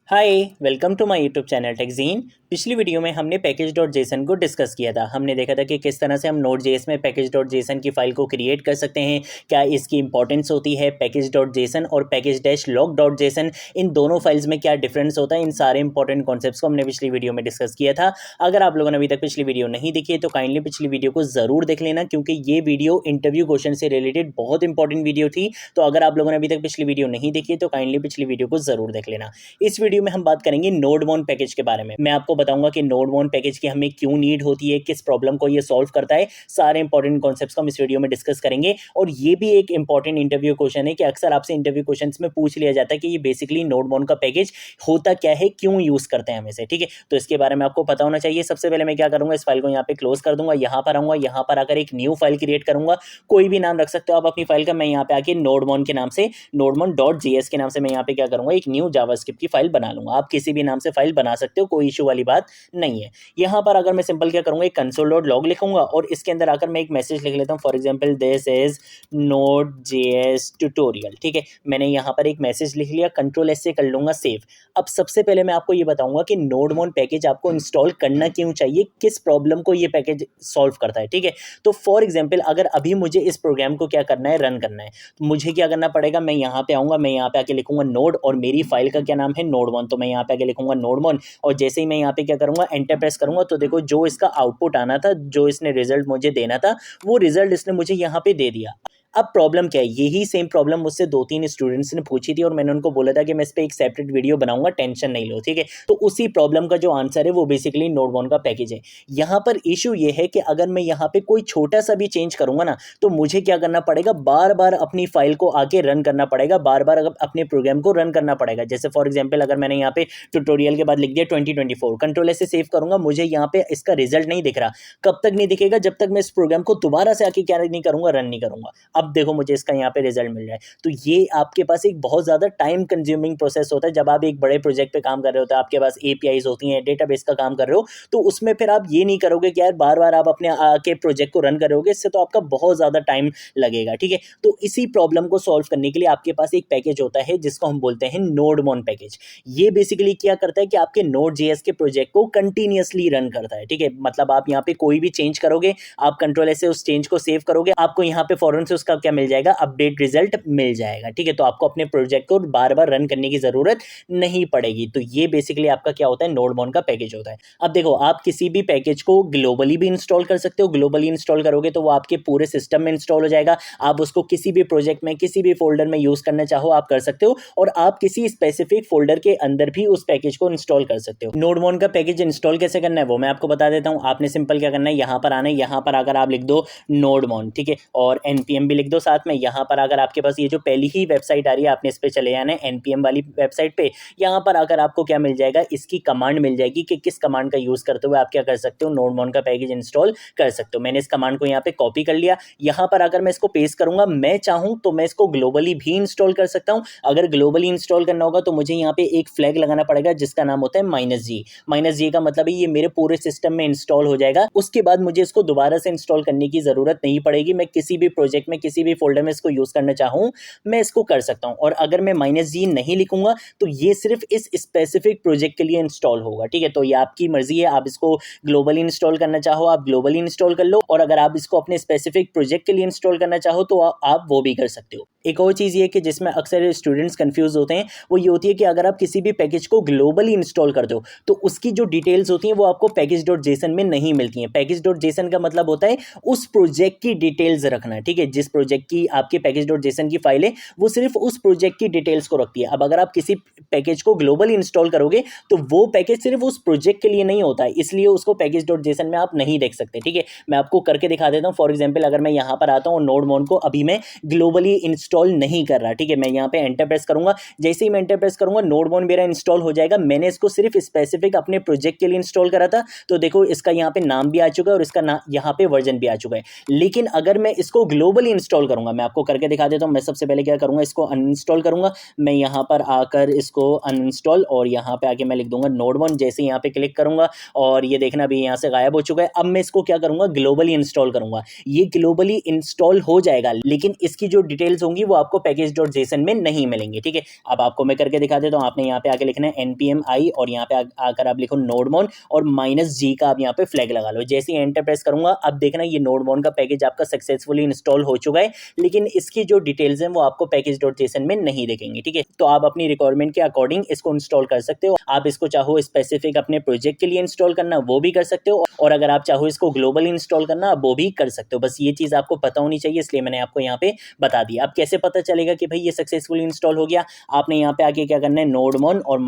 Hi welcome to my YouTube channel Techgene. पिछली video में हमने पैकेज डॉट जेसन को डिस्कस किया था। हमने देखा था कि किस तरह से हम नोड जेएस में पैकेज डॉट जेसन की फाइल को क्रिएट कर सकते हैं, क्या इसकी इंपॉर्टेंस होती है, पैकेज डॉट जेसन और package dash lock dot JSON इन दोनों फाइल्स में क्या डिफरेंस होता है। इन सारे इंपॉर्टेंट कॉन्सेप्ट्स को हमने पिछली वीडियो में डिस्कस किया था। अगर आप लोगों ने अभी तक पिछली वीडियो नहीं देखी है तो काइंडली पिछली वीडियो को ज़रूर देख लेना, क्योंकि ये वीडियो इंटरव्यू क्वेश्चन से रिलेटेड बहुत इंपॉर्टेंट वीडियो थी। तो अगर आप लोगों ने अभी तक पिछली वीडियो नहीं देखी है तो काइंडली पिछली वीडियो को ज़रूर देख लेना। इस वीडियो में हम बात करेंगे नोडमोन पैकेज के बारे में। मैं आपको बताऊंगा कि नोडमोन पैकेज की हमें क्यों नीड होती है, किस प्रॉब्लम को ये सॉल्व करता है। सारे इंपॉर्टेंट कॉन्सेप्ट्स को हम इस वीडियो में डिस्कस करेंगे। और ये भी एक इंपॉर्टेंट इंटरव्यू क्वेश्चन है कि अक्सर आपसे इंटरव्यू क्वेश्चंस में पूछ लिया जाता है कि ये बेसिकली नोडमोन का पैकेज होता क्या है, क्यों यूज करते हैं हम इसे। ठीक है, तो इसके बारे में आपको पता होना चाहिए। सबसे पहले मैं क्या करूंगा, इस फाइल को यहाँ पे क्लोज कर दूंगा, यहाँ पर आऊंगा, यहाँ पर आकर एक न्यू फाइल क्रिएट करूंगा। कोई भी नाम रख सकते हो आप अपनी फाइल का। मैं यहाँ पे आके नोडमोन के नाम से, नोडमोन डॉट जेएस के नाम से मैं यहाँ पे क्या करूंगा, एक न्यू जावास्क्रिप्ट की फाइल बना लूंगा। आप किसी भी नाम से फाइल बना सकते हो, कोई इशू वाली बात नहीं है। यहाँ पर अगर मैं सिंपल क्या करूंगा, एक कंसोल डॉट लॉग लिखूंगा और इसके अंदर आकर मैं एक मैसेज लिख लेता हूँ। For example this is node JS tutorial. ठीक है, मैंने यहाँ पर एक मैसेज लिख लिया, कंट्रोल एस से कर लूंगा सेव। अब सबसे पहले मैं आपको ये बताऊंगा कि नोडमोन पैकेज आपको इंस्टॉल करना क्यों चाहिए, किस प्रॉब्लम को ये पैकेज सॉल्व करता है। ठीक है, तो फॉर एग्जाम्पल अगर अभी मुझे इस प्रोग्राम को क्या करना है, रन करना है, तो मुझे क्या करना पड़ेगा, मैं यहाँ पे आऊँगा, मैं यहाँ पे आके लिखूंगा नोड और मेरी फाइल का क्या नाम है, नोडमोन। तो मैं यहाँ पे आके लिखूंगा नोडमोन और जैसे ही मैं यहाँ पे क्या करूंगा, एंटर प्रेस करूंगा, तो देखो जो इसका आउटपुट आना था, जो इसने रिजल्ट मुझे देना था, वो रिजल्ट इसने मुझे यहाँ पे दे दिया। अब प्रॉब्लम क्या है, यही सेम प्रॉब्लम मुझसे 2-3 स्टूडेंट्स ने पूछी थी और मैंने उनको बोला था कि मैं इस पे एक सेपरेट वीडियो बनाऊंगा, टेंशन नहीं लो। ठीक है, तो उसी प्रॉब्लम का जो आंसर है वो बेसिकली नोडमोन का पैकेज है। यहाँ पर इशू ये है कि अगर मैं यहाँ पे कोई छोटा सा भी चेंज करूंगा ना, तो मुझे क्या करना पड़ेगा, बार बार अपनी फाइल को आके रन करना पड़ेगा, बार बार अपने प्रोग्राम को रन करना पड़ेगा। जैसे फॉर एग्जाम्पल अगर मैंने यहाँ पे ट्यूटोरियल के बाद लिख दिया 2024, कंट्रोल से सेव करूंगा, मुझे यहाँ पे इसका रिजल्ट नहीं दिख रहा। कब तक नहीं दिखेगा, जब तक मैं इस प्रोग्राम को दोबारा से आके क्या नहीं करूंगा, रन नहीं करूंगा। अब देखो मुझे इसका यहाँ पे रिजल्ट मिल रहा है। तो ये आपके पास एक बहुत ज़्यादा टाइम कंज्यूमिंग प्रोसेस होता है। जब आप एक बड़े प्रोजेक्ट पे काम कर रहे होते हैं, आपके पास एपीआईज होती हैं, डेटाबेस का काम कर रहे हो, तो उसमें फिर आप ये नहीं करोगे कि यार बार बार आप अपने आके प्रोजेक्ट को रन करोगे, इससे तो आपका बहुत ज़्यादा टाइम लगेगा। ठीक है, तो इसी प्रॉब्लम को सॉल्व करने के लिए आपके पास एक पैकेज होता है जिसको हम बोलते हैं नोडमोन पैकेज। ये बेसिकली क्या करता है कि आपके नोड जेएस के प्रोजेक्ट को कंटिन्यूअसली रन करता है। ठीक है, मतलब आप यहाँ पे कोई भी चेंज करोगे, आप कंट्रोल से उस चेंज को सेव करोगे, आपको यहाँ पे फौरन से उसका क्या मिल जाएगा, अपडेट रिजल्ट मिल जाएगा। ठीक है, तो आपको अपने प्रोजेक्ट को बार बार रन करने की जरूरत नहीं पड़ेगी। तो ये बेसिकली आपका क्या होता है, नोडमोन का पैकेज होता है। अब देखो, आप किसी भी पैकेज को ग्लोबली भी इंस्टॉल कर सकते हो। ग्लोबली इंस्टॉल करोगे तो वो आपके पूरे सिस्टम में इंस्टॉल हो जाएगा। आप उसको किसी भी प्रोजेक्ट में, किसी भी फोल्डर में यूज करना चाहो आप कर सकते हो, और आप किसी स्पेसिफिक फोल्डर के अंदर भी उस पैकेज को इंस्टॉल कर सकते हो। नोडमोन का पैकेज इंस्टॉल कैसे करना है वो मैं आपको बता देता हूं। आपने सिंपल क्या करना है, यहाँ पर आना है, यहाँ पर अगर आप लिख दो नोडमोन, ठीक है, और npm भी लिख दो साथ में। यहाँ पर अगर आपके पास ये जो पहली ही वेबसाइट आ रही है, आपने इस पे चले जाना है npm वाली वेबसाइट पे। यहाँ पर आकर आपको क्या मिल जाएगा, इसकी कमांड मिल जाएगी कि किस कमांड का यूज करते हुए आप क्या कर सकते हो, नोडमोन का पैकेज इंस्टॉल कर सकते हो। मैंने इस कमांड को यहाँ पे कॉपी कर लिया। यहाँ पर अगर मैं इसको पेस्ट करूंगा, मैं चाहूँ तो मैं इसको ग्लोबली भी इंस्टॉल कर सकता हूँ। अगर ग्लोबली इंस्टॉल करना होगा तो मुझे यहाँ पे एक फ्लैग लगाना पड़ेगा जिसका नाम होता है -g। -g का मतलब है ये मेरे पूरे सिस्टम में इंस्टॉल हो जाएगा। उसके बाद मुझे इसको दोबारा से इंस्टॉल करने की जरूरत नहीं पड़ेगी। मैं किसी भी प्रोजेक्ट में, किसी भी फोल्डर में इसको यूज करना चाहूँ, मैं इसको कर सकता हूँ। और अगर मैं -g नहीं लिखूंगा तो ये सिर्फ इस स्पेसिफिक प्रोजेक्ट के लिए इंस्टॉल होगा। ठीक है, तो ये आपकी मर्जी है, आप इसको ग्लोबली इंस्टॉल करना चाहो आप ग्लोबली इंस्टॉल कर लो, और अगर आप इसको अपने स्पेसिफिक प्रोजेक्ट के लिए इंस्टॉल करना चाहो तो आप वो भी कर सकते हो। एक और चीज़ ये कि जिसमें अक्सर स्टूडेंट्स कंफ्यूज होते हैं, वो ये होती है कि अगर आप किसी भी पैकेज को ग्लोबली इंस्टॉल कर दो तो उसकी जो डिटेल्स होती हैं वो आपको पैकेज डॉट जेसन में नहीं मिलती हैं। पैकेज डॉट जेसन का मतलब होता है उस प्रोजेक्ट की डिटेल्स रखना। ठीक है, जिस प्रोजेक्ट की आपके पैकेज डॉट जेसन की फाइल है वो सिर्फ उस प्रोजेक्ट की डिटेल्स को रखती है। अब अगर आप किसी पैकेज को ग्लोबली इंस्टॉल करोगे तो वो पैकेज सिर्फ उस प्रोजेक्ट के लिए नहीं होता है, इसलिए उसको पैकेज डॉट जेसन में आप नहीं देख सकते। ठीक है, मैं आपको करके दिखा देता हूँ। फॉर एग्जाम्पल अगर मैं यहाँ पर आता हूँ, नोडमोन को अभी मैं ग्लोबली इंस्टॉल नहीं कर रहा। ठीक है, मैं यहाँ पे एंटर प्रेस करूंगा, जैसे ही मैं एंटर प्रेस करूंगा नोडमोन मेरा इंस्टॉल हो जाएगा। मैंने इसको सिर्फ स्पेसिफिक अपने प्रोजेक्ट के लिए इंस्टॉल करा था, तो देखो इसका यहाँ पे नाम भी आ चुका है और इसका यहाँ पे वर्जन भी आ चुका है। लेकिन अगर मैं इसको ग्लोबली अनइंस्टॉल करूँगा। मैं आपको करके दिखा देता हूँ। मैं सबसे पहले क्या करूँगा, इसको अनइंस्टॉल करूँगा। मैं यहाँ पर आकर इसको अनइंस्टॉल और यहाँ पे आके मैं लिख दूंगा नोड 1। जैसे यहाँ पे क्लिक करूँगा और ये देखना अभी यहाँ से गायब हो चुका है। अब मैं इसको क्या करूँगा, ग्लोबली इंस्टॉल करूँगा। ये ग्लोबली इंस्टॉल हो जाएगा, लेकिन इसकी जो डिटेल्स होंगी वो आपको पैकेज.जेसन में नहीं मिलेंगी, ठीक है। अब आपको मैं करके दिखा देता हूँ। आपने यहाँ पे आके लिखना है npm i और यहाँ पे आकर आप लिखो नोडमोन और -g का आप यहाँ पे फ्लैग लगा लो। जैसे ही एंटर प्रेस करूँगा, अब देखना ये नोडमोन का पैकेज आपका सक्सेसफुली इंस्टॉल हो चुका है, लेकिन इसकी जो डिटेल्स हैं वो आपको पैकेज.जेसन में नहीं दिखेंगी, ठीक है। तो आप अपनी रिक्वायरमेंट के अकॉर्डिंग इसको इंस्टॉल कर सकते हो। आप इसको चाहो स्पेसिफिक अपने प्रोजेक्ट के लिए इंस्टॉल करना वो भी कर सकते हो, और अगर आप चाहो इसको ग्लोबली इंस्टॉल करना वो भी कर सकते हो। बस ये चीज़ आपको पता होनी चाहिए, इसलिए मैंने आपको यहाँ पे बता दिया। अब कैसे पता चलेगा कि भाई ये सक्सेसफुली इंस्टॉल हो गया? आपने यहाँ पे आके क्या करना है, नोडमोन और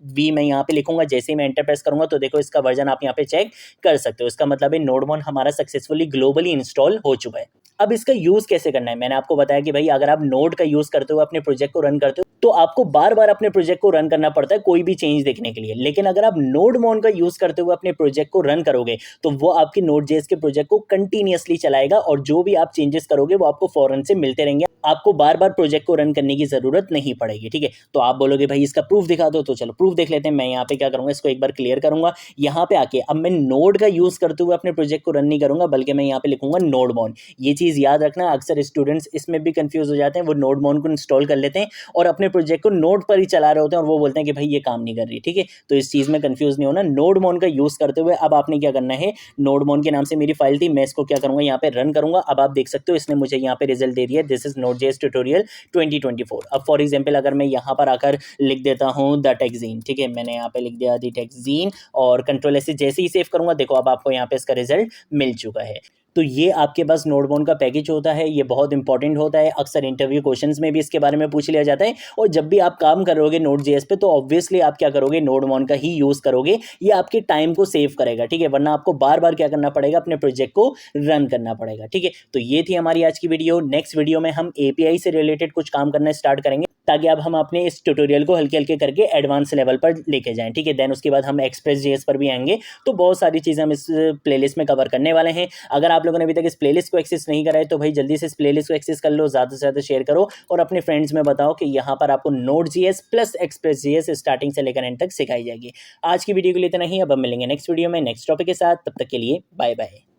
-v मैं यहाँ पे लिखूंगा। जैसे ही मैं एंटर प्रेस करूंगा तो देखो इसका वर्जन आप यहाँ पे चेक कर सकते हो। इसका मतलब है नोडमोन हमारा सक्सेसफुली ग्लोबली इंस्टॉल हो चुका है। अब इसका यूज़ कैसे करना है, मैंने आपको बताया कि भाई अगर आप नोड का यूज़ करते हो अपने प्रोजेक्ट को रन करते हो तो आपको बार बार अपने प्रोजेक्ट को रन करना पड़ता है कोई भी चेंज देखने के लिए। लेकिन अगर आप नोडमोन का यूज़ करते हुए अपने प्रोजेक्ट को रन करोगे तो वो आपकी नोड.जेएस के प्रोजेक्ट को कंटिन्यूअसली चलाएगा, और जो भी आप चेंजेस करोगे वो आपको फौरन से मिलते रहेंगे। आपको बार बार प्रोजेक्ट को रन करने की ज़रूरत नहीं पड़ेगी, ठीक है। तो आप बोलोगे भाई इसका प्रूफ दिखा दो, तो चलो प्रूफ देख लेते हैं। मैं यहाँ पे क्या करूँगा, इसको एक बार क्लियर करूँगा। यहाँ पे आके अब मैं नोड का यूज़ करते हुए अपने प्रोजेक्ट को रन नहीं करूँगा, बल्कि मैं यहाँ पे लिखूँगा नोडमोन। ये चीज़ याद रखना, अक्सर स्टूडेंट्स इसमें भी कंफ्यूज हो जाते हैं। वो नोडमोन को इंस्टॉल कर लेते हैं और अपने प्रोजेक्ट को नोड पर ही चला रहे होते हैं और वो बोलते हैं कि भाई ये काम नहीं कर रही, ठीक है। तो इस चीज़ में कंफ्यूज नहीं होना। नोडमोन का यूज़ करते हुए अब आपने क्या करना है, नोडमोन के नाम से मेरी फाइल थी, मैं इसको क्या करूँगा, यहाँ पे रन करूँगा। अब आप देख सकते हो इसने मुझे यहाँ पे रिजल्ट दे दिया, दिस इज नोड.जेएस ट्यूटोरियल 2024। अब फॉर एग्जाम्पल अगर मैं यहाँ पर आकर लिख देता हूँ द टेक्जीन, ठीक है, मैंने यहाँ पे लिख दिया द टेक्जीन और कंट्रोल ऐसे जैसे ही सेव करूँगा, देखो अब आपको यहाँ पे इसका रिजल्ट मिल चुका है। तो ये आपके पास नोडमोन का पैकेज होता है, ये बहुत इंपॉर्टेंट होता है। अक्सर इंटरव्यू क्वेश्चंस में भी इसके बारे में पूछ लिया जाता है। और जब भी आप काम करोगे नोड.जेएस पे तो ऑब्वियसली आप क्या करोगे, नोडमोन का ही यूज़ करोगे। ये आपके टाइम को सेव करेगा, ठीक है, वरना आपको बार बार क्या करना पड़ेगा, अपने प्रोजेक्ट को रन करना पड़ेगा, ठीक है। तो ये थी हमारी आज की वीडियो। नेक्स्ट वीडियो में हम एपीआई से रिलेटेड कुछ काम करना स्टार्ट करेंगे, ताकि अब हम अपने इस ट्यूटोरियल को हल्के हल्के करके एडवांस लेवल पर लेके जाएं, ठीक है। देन उसके बाद हम एक्सप्रेस.जेएस पर भी आएंगे। तो बहुत सारी चीज़ें हम इस प्लेलिस्ट में कवर करने वाले हैं। अगर आप लोगों ने अभी तक इस प्लेलिस्ट को एक्सेस नहीं करा है तो भाई जल्दी से इस प्लेलिस्ट को एक्सेस कर लो, ज़्यादा से ज़्यादा शेयर करो और अपने फ्रेंड्स में बताओ कि यहाँ पर आपको नोड.जेएस प्लस एक्सप्रेस.जेएस स्टार्टिंग से लेकर एंड तक सिखाई जाएगी। आज की वीडियो के लिए इतना ही। अब हम मिलेंगे नेक्स्ट वीडियो में नेक्स्ट टॉपिक के साथ। तब तक के लिए बाय बाय।